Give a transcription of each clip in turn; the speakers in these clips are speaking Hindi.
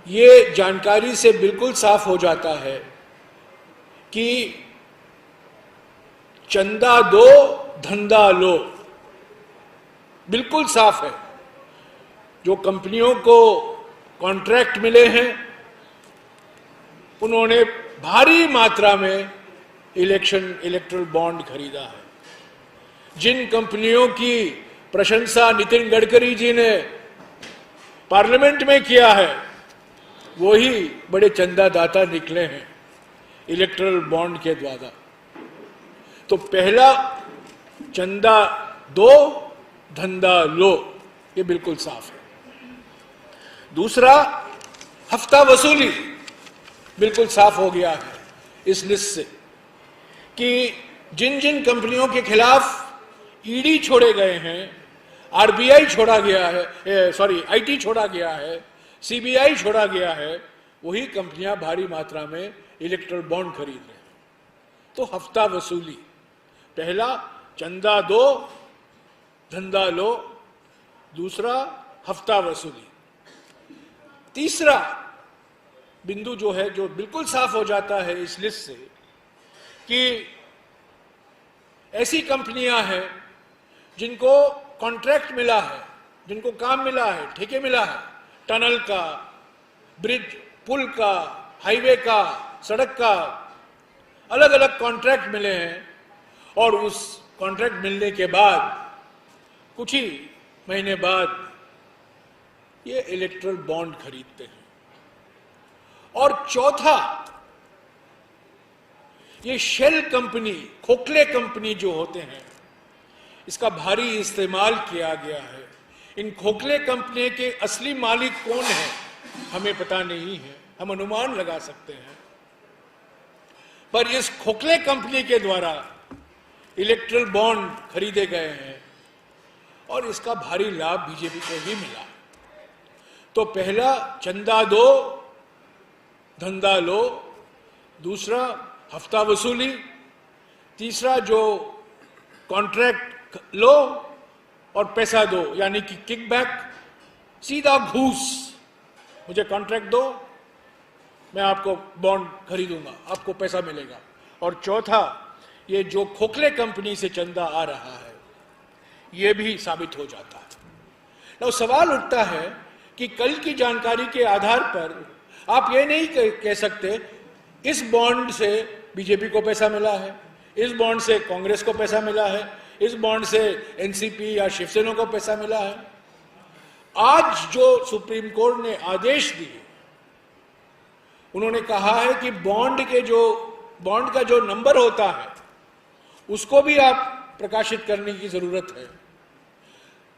ये जानकारी से बिल्कुल साफ हो जाता है कि चंदा दो धंधा लो, बिल्कुल साफ है। जो कंपनियों को कॉन्ट्रैक्ट मिले हैं उन्होंने भारी मात्रा में इलेक्ट्रल बॉन्ड खरीदा है। जिन कंपनियों की प्रशंसा नितिन गडकरी जी ने पार्लियामेंट में किया है वही बड़े चंदादाता निकले हैं इलेक्ट्रल बॉन्ड के द्वारा। तो पहला, चंदा दो धंधा लो, ये बिल्कुल साफ है। दूसरा, हफ्ता वसूली बिल्कुल साफ हो गया है इस लिस्ट से कि जिन जिन कंपनियों के खिलाफ ईडी छोड़े गए हैं, आरबीआई छोड़ा गया है, आईटी छोड़ा गया है, सीबीआई छोड़ा गया है, वही कंपनियां भारी मात्रा में इलेक्ट्रल बॉन्ड खरीद रहे हैं। तो हफ्ता वसूली, पहला चंदा दो धंधा लो, दूसरा हफ्ता वसूली। तीसरा बिंदु जो है, जो बिल्कुल साफ हो जाता है इस लिस्ट से कि ऐसी कंपनियां हैं जिनको कॉन्ट्रैक्ट मिला है, जिनको काम मिला है, ठेके मिला है, टनल का, ब्रिज, पुल का, हाईवे का, सड़क का, अलग अलग कॉन्ट्रैक्ट मिले हैं और उस कॉन्ट्रैक्ट मिलने के बाद कुछ ही महीने बाद ये इलेक्ट्रल बॉन्ड खरीदते हैं। और चौथा, ये शेल कंपनी, खोखले कंपनी जो होते हैं, इसका भारी इस्तेमाल किया गया है। इन खोखले कंपनी के असली मालिक कौन है हमें पता नहीं है, हम अनुमान लगा सकते हैं, पर इस खोखले कंपनी के द्वारा इलेक्ट्रल बॉन्ड खरीदे गए हैं और इसका भारी लाभ बीजेपी को ही मिला। तो पहला, चंदा दो धंधा लो, दूसरा हफ्ता वसूली, तीसरा जो कॉन्ट्रैक्ट लो और पैसा दो, यानी कि किकबैक, सीधा घूस, मुझे कॉन्ट्रैक्ट दो, मैं आपको बॉन्ड खरीदूंगा, आपको पैसा मिलेगा। और चौथा, ये जो खोखले कंपनी से चंदा आ रहा है ये भी साबित हो जाता है। तो सवाल उठता है कि कल की जानकारी के आधार पर आप ये नहीं कह सकते इस बॉन्ड से बीजेपी को पैसा मिला है, इस बॉन्ड से कांग्रेस को पैसा मिला है, इस बॉन्ड से एनसीपी या शिवसेना को पैसा मिला है। आज जो सुप्रीम कोर्ट ने आदेश दिए, उन्होंने कहा है कि बॉन्ड का जो नंबर होता है उसको भी आप प्रकाशित करने की जरूरत है।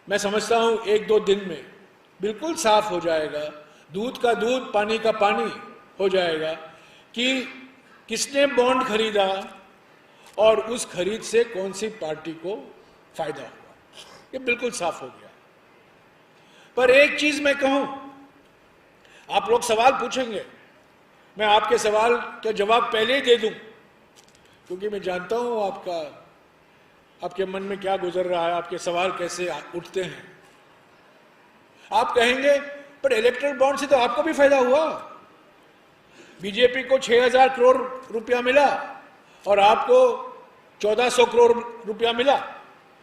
मैं समझता हूं 1-2 दिन में बिल्कुल साफ हो जाएगा, दूध का दूध पानी का पानी हो जाएगा कि किसने बॉन्ड खरीदा और उस खरीद से कौन सी पार्टी को फायदा हुआ। ये बिल्कुल साफ हो गया। पर एक चीज मैं कहूं, आप लोग सवाल पूछेंगे, मैं आपके सवाल का जवाब पहले ही दे दूं, क्योंकि मैं जानता हूं आपके मन में क्या गुजर रहा है, आपके सवाल कैसे उठते हैं। आप कहेंगे पर इलेक्ट्रल बॉन्ड से तो आपको भी फायदा हुआ, बीजेपी को 6000 करोड़ रुपया मिला और आपको 1400 करोड़ रुपया मिला।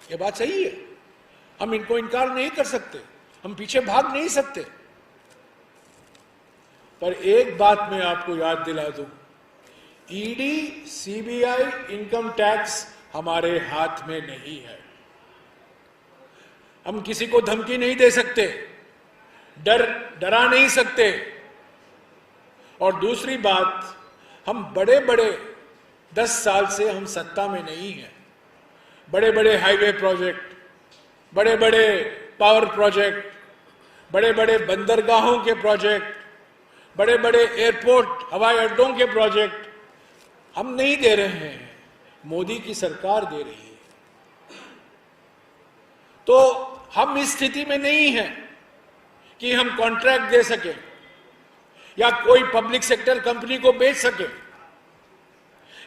ये बात सही है, हम इनको इनकार नहीं कर सकते, हम पीछे भाग नहीं सकते। पर एक बात मैं आपको याद दिला दूं, ईडी, सीबीआई, इनकम टैक्स हमारे हाथ में नहीं है। हम किसी को धमकी नहीं दे सकते, डरा नहीं सकते। और दूसरी बात, हम बड़े 10 साल से हम सत्ता में नहीं हैं। बड़े हाईवे प्रोजेक्ट, बड़े पावर प्रोजेक्ट, बड़े बंदरगाहों के प्रोजेक्ट, बड़े एयरपोर्ट, हवाई अड्डों के प्रोजेक्ट हम नहीं दे रहे हैं, मोदी की सरकार दे रही है। तो हम इस स्थिति में नहीं हैं कि हम कॉन्ट्रैक्ट दे सके या कोई पब्लिक सेक्टर कंपनी को बेच सके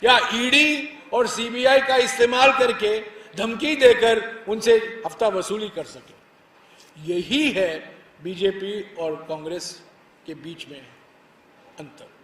या ईडी और सीबीआई का इस्तेमाल करके धमकी देकर उनसे हफ्ता वसूली कर सके। यही है बीजेपी और कांग्रेस के बीच में अंतर।